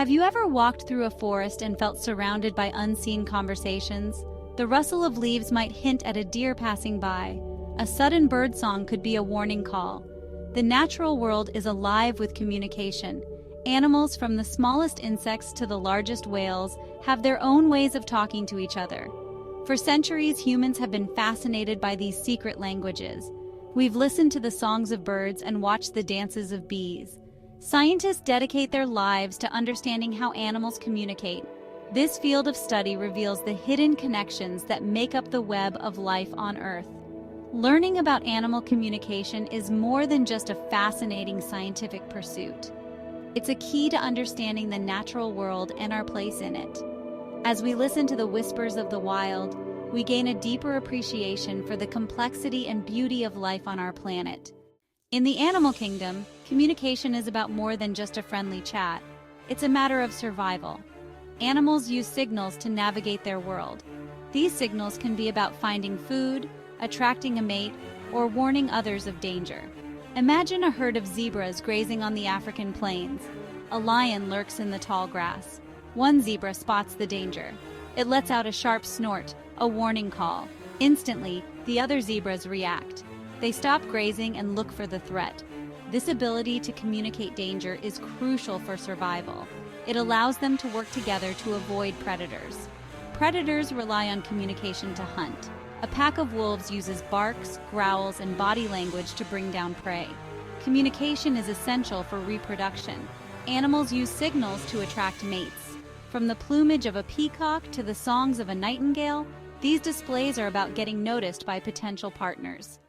Have you ever walked through a forest and felt surrounded by unseen conversations? The rustle of leaves might hint at a deer passing by. A sudden bird song could be a warning call. The natural world is alive with communication. Animals, from the smallest insects to the largest whales, have their own ways of talking to each other. For centuries, humans have been fascinated by these secret languages. We've listened to the songs of birds and watched the dances of bees. Scientists dedicate their lives to understanding how animals communicate. This field of study reveals the hidden connections that make up the web of life on Earth. Learning about animal communication is more than just a fascinating scientific pursuit. It's a key to understanding the natural world and our place in it. As we listen to the whispers of the wild, we gain a deeper appreciation for the complexity and beauty of life on our planet. In the animal kingdom, communication is about more than just a friendly chat. It's a matter of survival. Animals use signals to navigate their world. These signals can be about finding food, attracting a mate, or warning others of danger. Imagine a herd of zebras grazing on the African plains. A lion lurks in the tall grass. One zebra spots the danger. It lets out a sharp snort, a warning call. Instantly, the other zebras react. They stop grazing and look for the threat. This ability to communicate danger is crucial for survival. It allows them to work together to avoid predators. Predators rely on communication to hunt. A pack of wolves uses barks, growls, and body language to bring down prey. Communication is essential for reproduction. Animals use signals to attract mates. From the plumage of a peacock to the songs of a nightingale, these displays are about getting noticed by potential partners.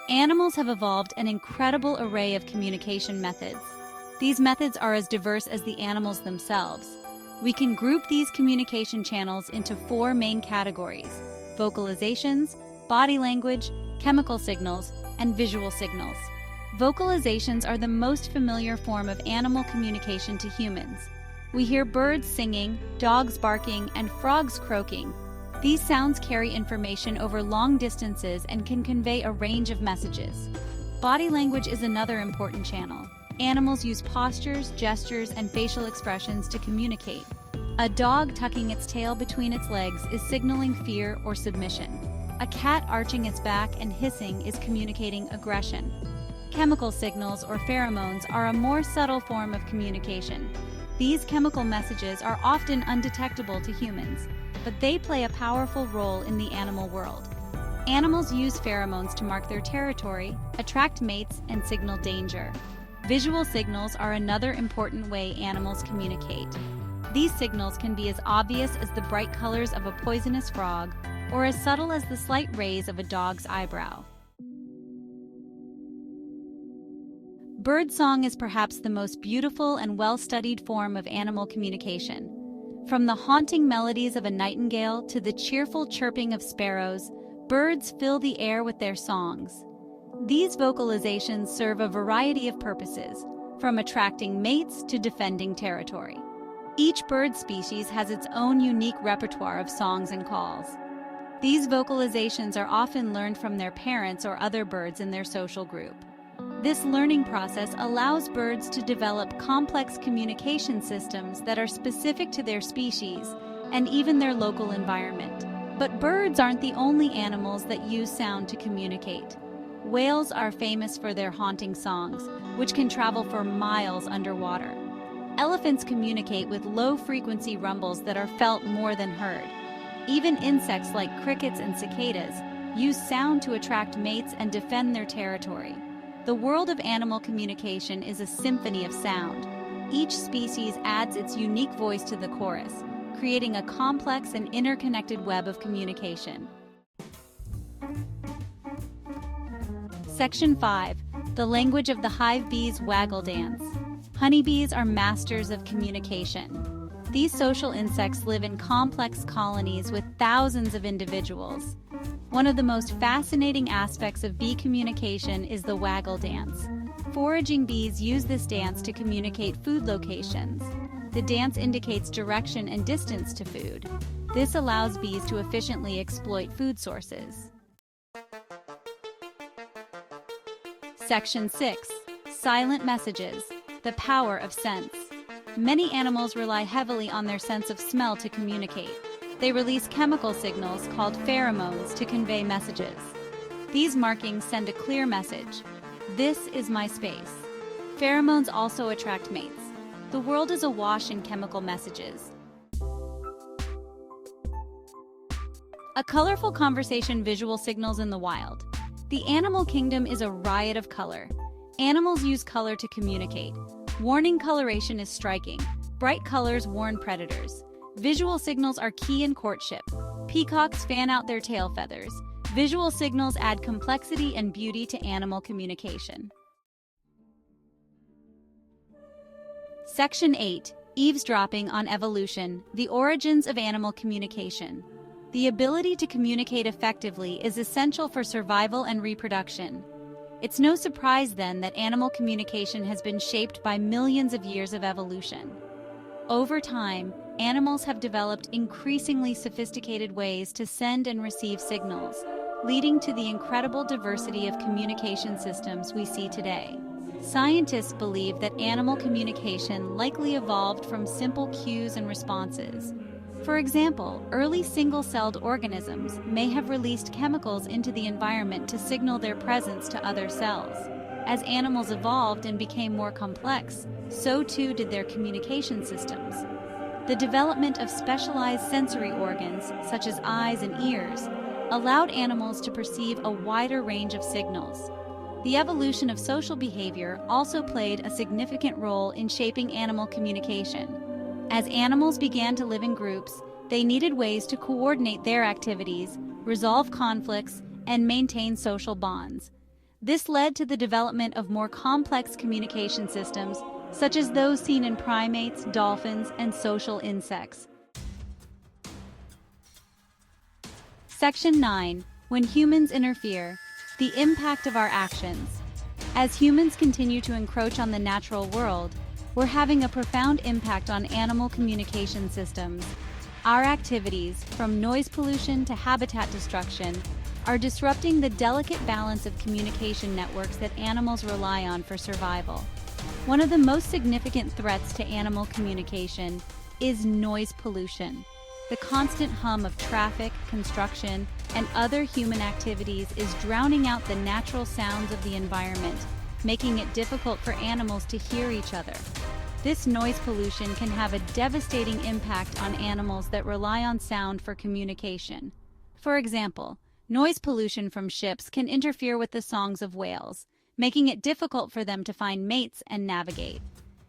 Animals have evolved an incredible array of communication methods. These methods are as diverse as the animals themselves. We can group these communication channels into 4 main categories: vocalizations, body language, chemical signals, and visual signals. Vocalizations are the most familiar form of animal communication to humans. We hear birds singing, dogs barking, and frogs croaking. These sounds carry information over long distances and can convey a range of messages. Body language is another important channel. Animals use postures, gestures, and facial expressions to communicate. A dog tucking its tail between its legs is signaling fear or submission. A cat arching its back and hissing is communicating aggression. Chemical signals, or pheromones, are a more subtle form of communication. These chemical messages are often undetectable to humans, but they play a powerful role in the animal world. Animals use pheromones to mark their territory, attract mates, and signal danger. Visual signals are another important way animals communicate. These signals can be as obvious as the bright colors of a poisonous frog, or as subtle as the slight raise of a dog's eyebrow. Birdsong is perhaps the most beautiful and well-studied form of animal communication. From the haunting melodies of a nightingale to the cheerful chirping of sparrows, birds fill the air with their songs. These vocalizations serve a variety of purposes, from attracting mates to defending territory. Each bird species has its own unique repertoire of songs and calls. These vocalizations are often learned from their parents or other birds in their social group. This learning process allows birds to develop complex communication systems that are specific to their species and even their local environment. But birds aren't the only animals that use sound to communicate. Whales are famous for their haunting songs, which can travel for miles underwater. Elephants communicate with low-frequency rumbles that are felt more than heard. Even insects like crickets and cicadas use sound to attract mates and defend their territory. The world of animal communication is a symphony of sound. Each species adds its unique voice to the chorus, creating a complex and interconnected web of communication. Section 5. The language of the hive bee's waggle dance. Honeybees are masters of communication. These social insects live in complex colonies with thousands of individuals. One of the most fascinating aspects of bee communication is the waggle dance. Foraging bees use this dance to communicate food locations. The dance indicates direction and distance to food. This allows bees to efficiently exploit food sources. Section 6. Silent messages. the power of sense. Many animals rely heavily on their sense of smell to communicate. They release chemical signals called pheromones to convey messages. These markings send a clear message: "This is my space." Pheromones also attract mates. The world is awash in chemical messages. A colorful conversation visual signals in the wild. The animal kingdom is a riot of color. Animals use color to communicate. Warning coloration is striking. Bright colors warn predators. Visual signals are key in courtship. Peacocks fan out their tail feathers. Visual signals add complexity and beauty to animal communication. Section 8. Eavesdropping on Evolution: The Origins of Animal Communication. The ability to communicate effectively is essential for survival and reproduction. It's no surprise then that animal communication has been shaped by millions of years of evolution. Over time, animals have developed increasingly sophisticated ways to send and receive signals, leading to the incredible diversity of communication systems we see today. Scientists believe that animal communication likely evolved from simple cues and responses. For example, early single-celled organisms may have released chemicals into the environment to signal their presence to other cells. As animals evolved and became more complex, so too did their communication systems. The development of specialized sensory organs, such as eyes and ears, allowed animals to perceive a wider range of signals. The evolution of social behavior also played a significant role in shaping animal communication. As animals began to live in groups, they needed ways to coordinate their activities, resolve conflicts, and maintain social bonds. This led to the development of more complex communication systems, such as those seen in primates, dolphins, and social insects. Section 9. When humans interfere: The impact of our actions. As humans continue to encroach on the natural world, we're having a profound impact on animal communication systems. Our activities, from noise pollution to habitat destruction, are disrupting the delicate balance of communication networks that animals rely on for survival. One of the most significant threats to animal communication is noise pollution. The constant hum of traffic, construction, and other human activities is drowning out the natural sounds of the environment, making it difficult for animals to hear each other. This noise pollution can have a devastating impact on animals that rely on sound for communication. For example, noise pollution from ships can interfere with the songs of whales, making it difficult for them to find mates and navigate.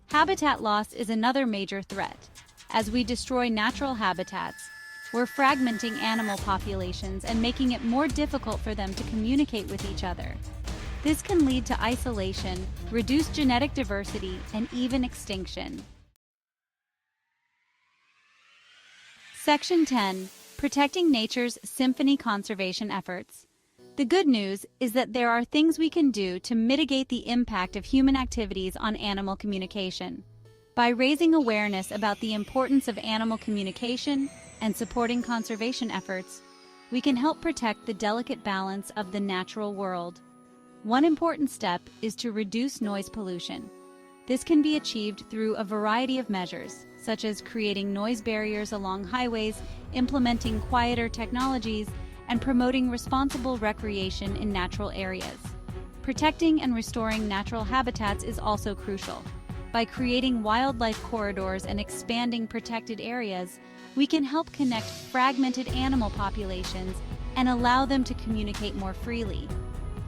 Habitat loss is another major threat. As we destroy natural habitats, we're fragmenting animal populations and making it more difficult for them to communicate with each other. This can lead to isolation, reduced genetic diversity, and even extinction. Section 10. Protecting nature's symphony conservation efforts. The good news is that there are things we can do to mitigate the impact of human activities on animal communication. By raising awareness about the importance of animal communication and supporting conservation efforts, we can help protect the delicate balance of the natural world. One important step is to reduce noise pollution. This can be achieved through a variety of measures, such as creating noise barriers along highways, implementing quieter technologies, and promoting responsible recreation in natural areas. Protecting and restoring natural habitats is also crucial. By creating wildlife corridors and expanding protected areas, we can help connect fragmented animal populations and allow them to communicate more freely.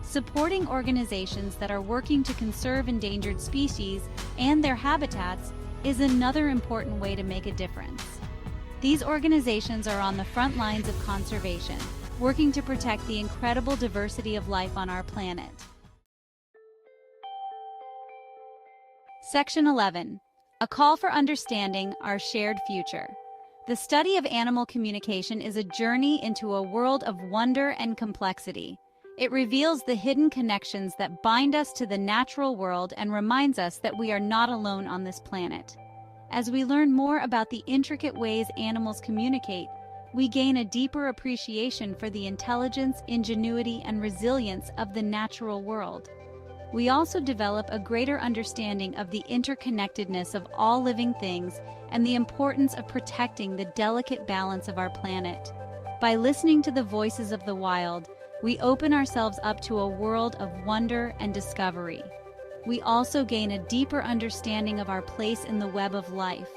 Supporting organizations that are working to conserve endangered species and their habitats is another important way to make a difference. These organizations are on the front lines of conservation, working to protect the incredible diversity of life on our planet. Section 11. A call for understanding our shared future. The study of animal communication is a journey into a world of wonder and complexity. It reveals the hidden connections that bind us to the natural world and reminds us that we are not alone on this planet. As we learn more about the intricate ways animals communicate, we gain a deeper appreciation for the intelligence, ingenuity, and resilience of the natural world. we also develop a greater understanding of the interconnectedness of all living things and the importance of protecting the delicate balance of our planet. By listening to the voices of the wild, we open ourselves up to a world of wonder and discovery. We also gain a deeper understanding of our place in the web of life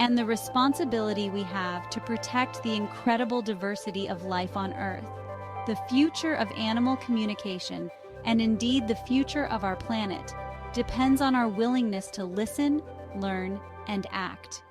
and the responsibility we have to protect the incredible diversity of life on Earth. The future of animal communication, and indeed the future of our planet, depends on our willingness to listen, learn, and act.